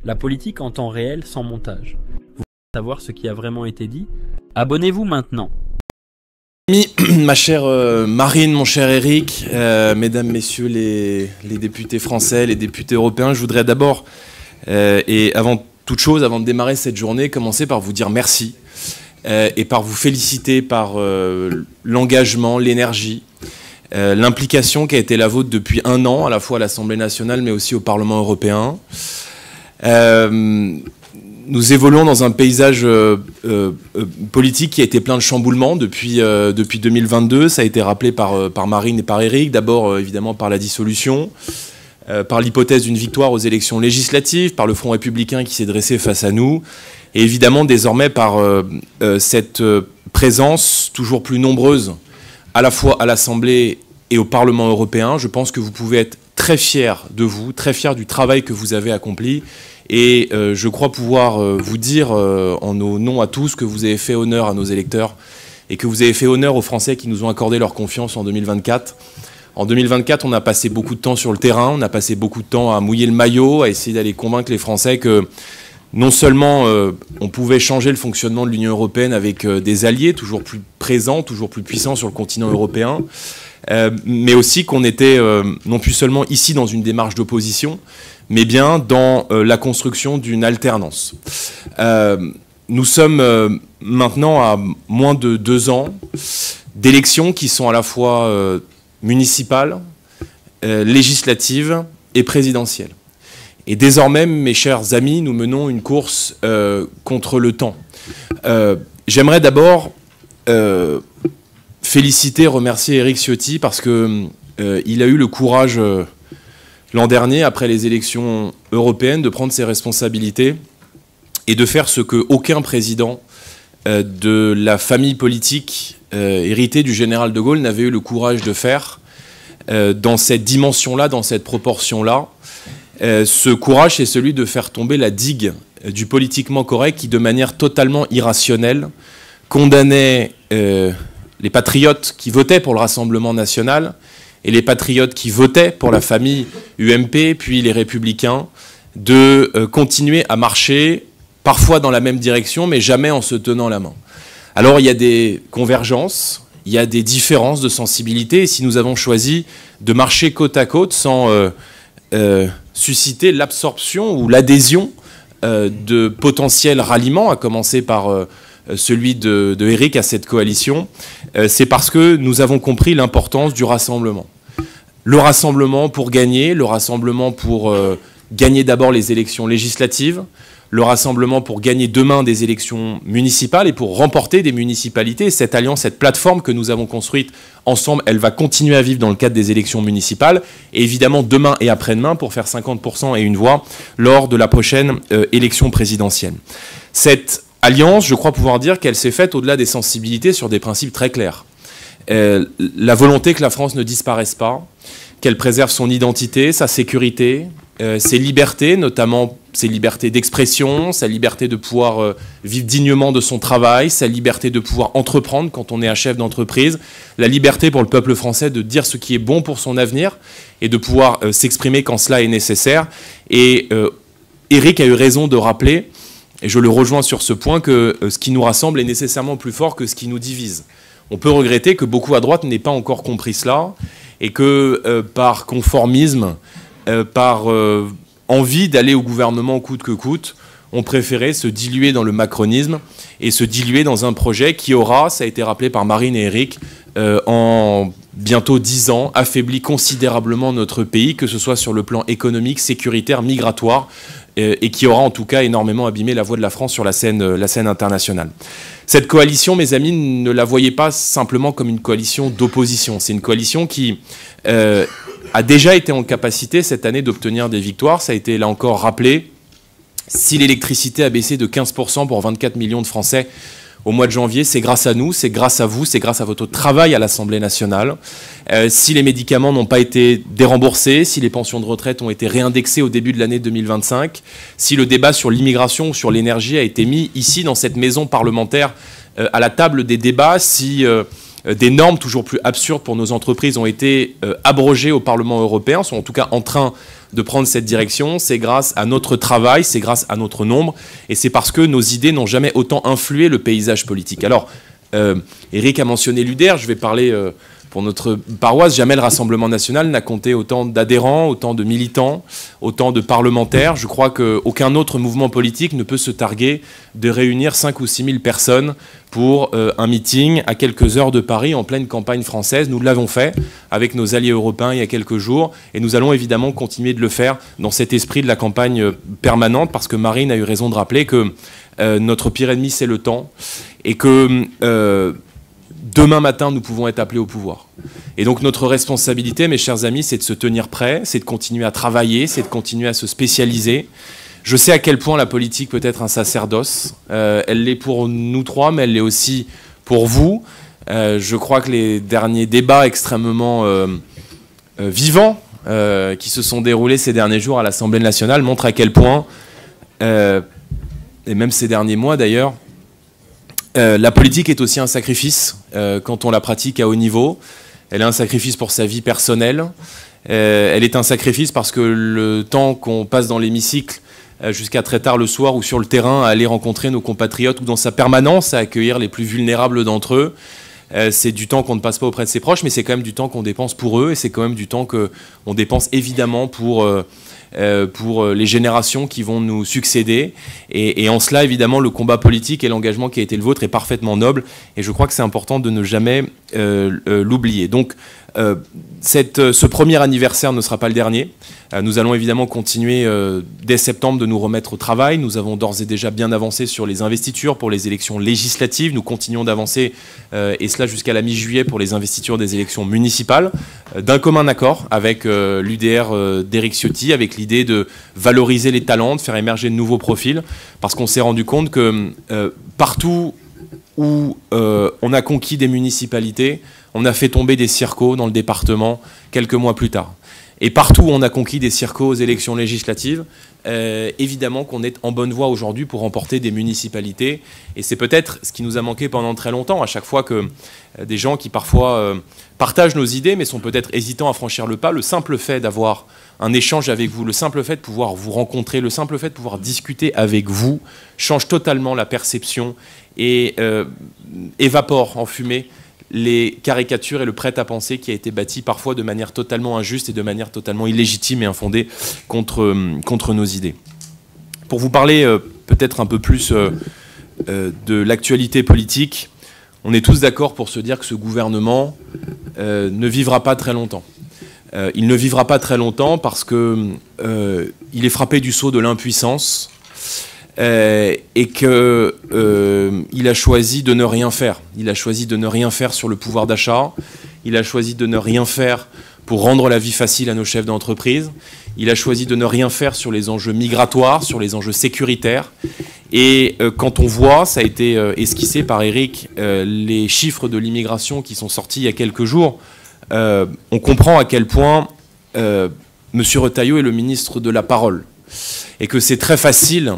La politique en temps réel sans montage. Vous voulez savoir ce qui a vraiment été dit? Abonnez-vous maintenant. Ma chère Marine, mon cher Éric, mesdames, messieurs les députés français, les députés européens, je voudrais d'abord, et avant toute chose, avant de démarrer cette journée, commencer par vous dire merci et par vous féliciter par l'engagement, l'énergie, l'implication qui a été la vôtre depuis 1 an, à la fois à l'Assemblée nationale mais aussi au Parlement européen. Nous évoluons dans un paysage politique qui a été plein de chamboulements depuis 2022. Ça a été rappelé par Marine et par Éric. D'abord, évidemment, par la dissolution, par l'hypothèse d'une victoire aux élections législatives, par le Front républicain qui s'est dressé face à nous, et évidemment, désormais, par cette présence toujours plus nombreuse, à la fois à l'Assemblée et au Parlement européen. Je pense que vous pouvez être très fiers de vous, très fiers du travail que vous avez accompli. Et je crois pouvoir vous dire en nos noms à tous que vous avez fait honneur à nos électeurs et que vous avez fait honneur aux Français qui nous ont accordé leur confiance en 2024. En 2024, on a passé beaucoup de temps sur le terrain, on a passé beaucoup de temps à mouiller le maillot, à essayer d'aller convaincre les Français que non seulement on pouvait changer le fonctionnement de l'Union européenne avec des alliés toujours plus présents, toujours plus puissants sur le continent européen, mais aussi qu'on était non plus seulement ici dans une démarche d'opposition, mais bien dans la construction d'une alternance. Nous sommes maintenant à moins de 2 ans d'élections qui sont à la fois municipales, législatives et présidentielles. Et désormais, mes chers amis, nous menons une course contre le temps. J'aimerais d'abord féliciter, remercier Éric Ciotti parce qu'il a eu le courage l'an dernier, après les élections européennes, de prendre ses responsabilités et de faire ce qu'aucun président de la famille politique héritée du général de Gaulle n'avait eu le courage de faire dans cette dimension-là, dans cette proportion-là. Ce courage, c'est celui de faire tomber la digue du politiquement correct qui, de manière totalement irrationnelle, condamnait les patriotes qui votaient pour le Rassemblement national et les patriotes qui votaient pour la famille UMP, puis les Républicains, de continuer à marcher, parfois dans la même direction, mais jamais en se tenant la main. Alors il y a des convergences, il y a des différences de sensibilité, et si nous avons choisi de marcher côte à côte sans susciter l'absorption ou l'adhésion de potentiels ralliements, à commencer par celui de Éric à cette coalition, c'est parce que nous avons compris l'importance du rassemblement. Le rassemblement pour gagner, le rassemblement pour gagner d'abord les élections législatives, le rassemblement pour gagner demain des élections municipales et pour remporter des municipalités. Cette alliance, cette plateforme que nous avons construite ensemble, elle va continuer à vivre dans le cadre des élections municipales et évidemment demain et après-demain pour faire 50% et une voix lors de la prochaine élection présidentielle. Cette alliance, je crois pouvoir dire qu'elle s'est faite au-delà des sensibilités sur des principes très clairs. La volonté que la France ne disparaisse pas, qu'elle préserve son identité, sa sécurité, ses libertés, notamment ses libertés d'expression, sa liberté de pouvoir vivre dignement de son travail, sa liberté de pouvoir entreprendre quand on est un chef d'entreprise, la liberté pour le peuple français de dire ce qui est bon pour son avenir et de pouvoir s'exprimer quand cela est nécessaire. Et Éric a eu raison de rappeler, et je le rejoins sur ce point, que ce qui nous rassemble est nécessairement plus fort que ce qui nous divise. On peut regretter que beaucoup à droite n'aient pas encore compris cela et que par conformisme, par envie d'aller au gouvernement coûte que coûte, ont préféré se diluer dans le macronisme et se diluer dans un projet qui aura, ça a été rappelé par Marine et Éric, en bientôt 10 ans, affaibli considérablement notre pays, que ce soit sur le plan économique, sécuritaire, migratoire, et qui aura en tout cas énormément abîmé la voix de la France sur la scène internationale. Cette coalition, mes amis, ne la voyez pas simplement comme une coalition d'opposition. C'est une coalition qui a déjà été en capacité cette année d'obtenir des victoires. Ça a été là encore rappelé. Si l'électricité a baissé de 15% pour 24 millions de Français au mois de janvier, c'est grâce à nous, c'est grâce à vous, c'est grâce à votre travail à l'Assemblée nationale. Si les médicaments n'ont pas été déremboursés, si les pensions de retraite ont été réindexées au début de l'année 2025, si le débat sur l'immigration ou sur l'énergie a été mis ici dans cette maison parlementaire à la table des débats, si des normes toujours plus absurdes pour nos entreprises ont été abrogées au Parlement européen, sont en tout cas en train de prendre cette direction, c'est grâce à notre travail, c'est grâce à notre nombre, et c'est parce que nos idées n'ont jamais autant influé le paysage politique. Alors, Éric a mentionné l'UDER, je vais parler pour notre paroisse. Jamais le Rassemblement national n'a compté autant d'adhérents, autant de militants, autant de parlementaires. Je crois qu'aucun autre mouvement politique ne peut se targuer de réunir 5 ou 6 000 personnes pour un meeting à quelques heures de Paris en pleine campagne française. Nous l'avons fait avec nos alliés européens il y a quelques jours et nous allons évidemment continuer de le faire dans cet esprit de la campagne permanente, parce que Marine a eu raison de rappeler que notre pire ennemi, c'est le temps, et que demain matin, nous pouvons être appelés au pouvoir. Et donc notre responsabilité, mes chers amis, c'est de se tenir prêt, c'est de continuer à travailler, c'est de continuer à se spécialiser. Je sais à quel point la politique peut être un sacerdoce. Elle l'est pour nous trois, mais elle l'est aussi pour vous. Je crois que les derniers débats extrêmement vivants qui se sont déroulés ces derniers jours à l'Assemblée nationale montrent à quel point, et même ces derniers mois d'ailleurs, la politique est aussi un sacrifice quand on la pratique à haut niveau. Elle est un sacrifice pour sa vie personnelle. Elle est un sacrifice parce que le temps qu'on passe dans l'hémicycle jusqu'à très tard le soir ou sur le terrain à aller rencontrer nos compatriotes, ou dans sa permanence à accueillir les plus vulnérables d'entre eux, c'est du temps qu'on ne passe pas auprès de ses proches, mais c'est quand même du temps qu'on dépense pour eux, et c'est quand même du temps qu'on dépense évidemment pour les générations qui vont nous succéder. Et en cela, évidemment, le combat politique et l'engagement qui a été le vôtre est parfaitement noble, et je crois que c'est important de ne jamais l'oublier. Donc, ce premier anniversaire ne sera pas le dernier. Nous allons évidemment continuer dès septembre de nous remettre au travail. Nous avons d'ores et déjà bien avancé sur les investitures pour les élections législatives. Nous continuons d'avancer, et cela jusqu'à la mi-juillet, pour les investitures des élections municipales, d'un commun accord avec l'UDR d'Éric Ciotti, avec l'idée de valoriser les talents, de faire émerger de nouveaux profils, parce qu'on s'est rendu compte que partout où on a conquis des municipalités, on a fait tomber des circos dans le département quelques mois plus tard. Et partout où on a conquis des circos aux élections législatives, évidemment qu'on est en bonne voie aujourd'hui pour remporter des municipalités. Et c'est peut-être ce qui nous a manqué pendant très longtemps, à chaque fois que des gens qui parfois partagent nos idées, mais sont peut-être hésitants à franchir le pas, le simple fait d'avoir un échange avec vous, le simple fait de pouvoir vous rencontrer, le simple fait de pouvoir discuter avec vous, change totalement la perception et évapore en fumée les caricatures et le prêt-à-penser qui a été bâti parfois de manière totalement injuste et de manière totalement illégitime et infondée contre nos idées. Pour vous parler peut-être un peu plus de l'actualité politique, on est tous d'accord pour se dire que ce gouvernement ne vivra pas très longtemps. Il ne vivra pas très longtemps parce qu'il est frappé du sceau de l'impuissance, et qu'il a choisi de ne rien faire. Il a choisi de ne rien faire sur le pouvoir d'achat, il a choisi de ne rien faire pour rendre la vie facile à nos chefs d'entreprise, il a choisi de ne rien faire sur les enjeux migratoires, sur les enjeux sécuritaires. Et quand on voit, ça a été esquissé par Éric, les chiffres de l'immigration qui sont sortis il y a quelques jours, on comprend à quel point M. Retailleau est le ministre de la parole, et que c'est très facile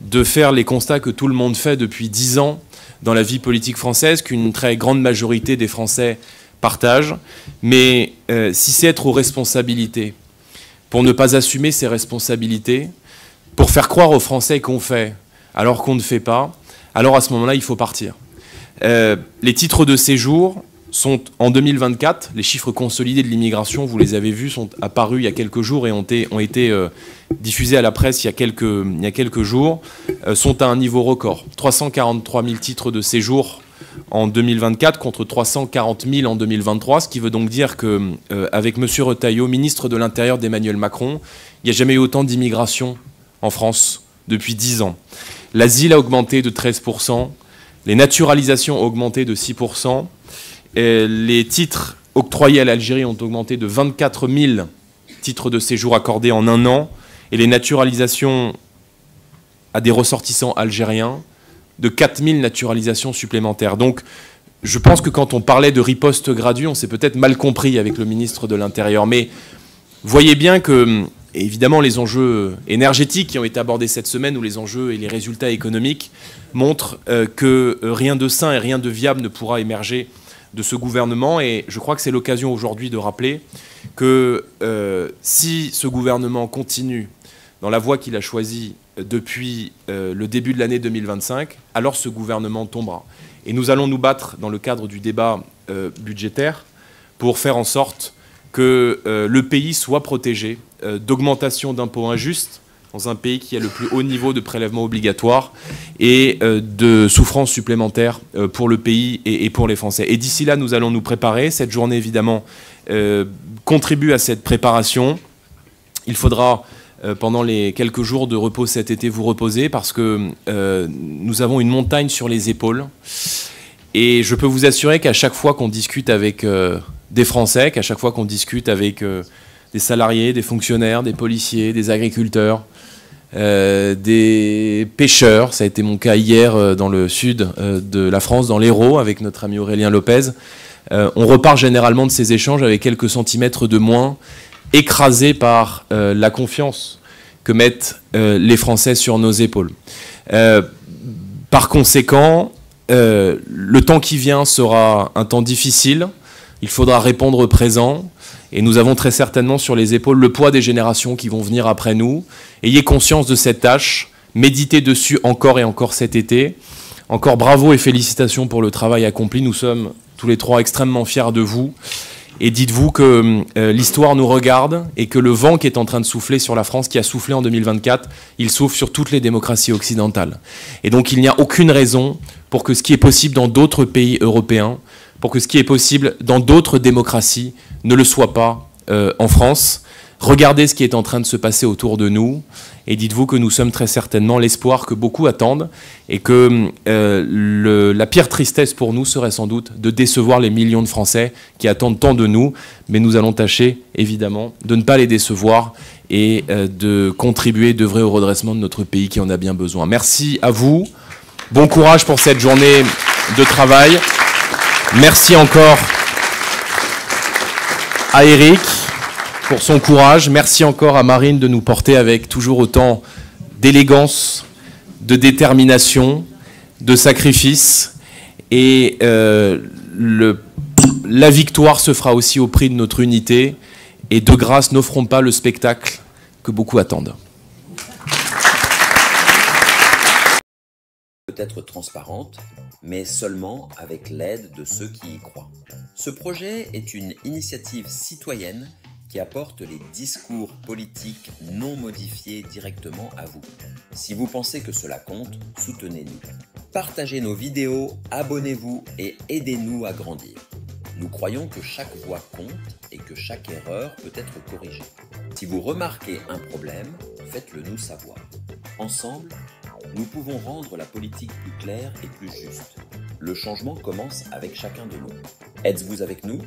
de faire les constats que tout le monde fait depuis 10 ans dans la vie politique française, qu'une très grande majorité des Français partagent. Mais si c'est être aux responsabilités, pour ne pas assumer ses responsabilités, pour faire croire aux Français qu'on fait alors qu'on ne fait pas, alors à ce moment-là, il faut partir. Les titres de séjour sont en 2024, les chiffres consolidés de l'immigration, vous les avez vus, sont apparus il y a quelques jours et ont été diffusés à la presse il y a quelques jours, sont à un niveau record. 343 000 titres de séjour en 2024 contre 340 000 en 2023, ce qui veut donc dire qu'avec M. Retailleau, ministre de l'Intérieur d'Emmanuel Macron, il n'y a jamais eu autant d'immigration en France depuis 10 ans. L'asile a augmenté de 13%, les naturalisations ont augmenté de 6%, les titres octroyés à l'Algérie ont augmenté de 24 000 titres de séjour accordés en un an, et les naturalisations à des ressortissants algériens de 4 000 naturalisations supplémentaires. Donc je pense que quand on parlait de riposte graduée, on s'est peut-être mal compris avec le ministre de l'Intérieur. Mais voyez bien que, évidemment, les enjeux énergétiques qui ont été abordés cette semaine, ou les enjeux et les résultats économiques, montrent que rien de sain et rien de viable ne pourra émerger de ce gouvernement. Et je crois que c'est l'occasion aujourd'hui de rappeler que si ce gouvernement continue dans la voie qu'il a choisie depuis le début de l'année 2025, alors ce gouvernement tombera. Et nous allons nous battre dans le cadre du débat budgétaire pour faire en sorte que le pays soit protégé d'augmentation d'impôts injustes dans un pays qui a le plus haut niveau de prélèvement obligatoire et de souffrance supplémentaire pour le pays et pour les Français. Et d'ici là, nous allons nous préparer. Cette journée, évidemment, contribue à cette préparation. Il faudra, pendant les quelques jours de repos cet été, vous reposer parce que nous avons une montagne sur les épaules. Et je peux vous assurer qu'à chaque fois qu'on discute avec des Français, qu'à chaque fois qu'on discute avec des salariés, des fonctionnaires, des policiers, des agriculteurs, des pêcheurs, ça a été mon cas hier dans le sud de la France, dans l'Hérault, avec notre ami Aurélien Lopez, on repart généralement de ces échanges avec quelques centimètres de moins, écrasés par la confiance que mettent les Français sur nos épaules. Par conséquent, le temps qui vient sera un temps difficile, il faudra répondre présent, et nous avons très certainement sur les épaules le poids des générations qui vont venir après nous. Ayez conscience de cette tâche, méditez dessus encore et encore cet été. Encore bravo et félicitations pour le travail accompli, nous sommes tous les trois extrêmement fiers de vous. Et dites-vous que l'histoire nous regarde et que le vent qui est en train de souffler sur la France, qui a soufflé en 2024, il souffle sur toutes les démocraties occidentales. Et donc il n'y a aucune raison pour que ce qui est possible dans d'autres pays européens, pour que ce qui est possible dans d'autres démocraties ne le soit pas en France. Regardez ce qui est en train de se passer autour de nous et dites-vous que nous sommes très certainement l'espoir que beaucoup attendent et que la pire tristesse pour nous serait sans doute de décevoir les millions de Français qui attendent tant de nous, mais nous allons tâcher évidemment de ne pas les décevoir et de contribuer, d'œuvrer au redressement de notre pays qui en a bien besoin. Merci à vous, bon courage pour cette journée de travail. Merci encore à Éric pour son courage. Merci encore à Marine de nous porter avec toujours autant d'élégance, de détermination, de sacrifice. Et la victoire se fera aussi au prix de notre unité. Et de grâce, n'offrons pas le spectacle que beaucoup attendent. Peut-être transparente, mais seulement avec l'aide de ceux qui y croient. Ce projet est une initiative citoyenne qui apporte les discours politiques non modifiés directement à vous. Si vous pensez que cela compte, soutenez-nous. Partagez nos vidéos, abonnez-vous et aidez-nous à grandir. Nous croyons que chaque voix compte et que chaque erreur peut être corrigée. Si vous remarquez un problème, faites-le nous savoir. Ensemble, nous pouvons rendre la politique plus claire et plus juste. Le changement commence avec chacun de nous. Êtes-vous avec nous ?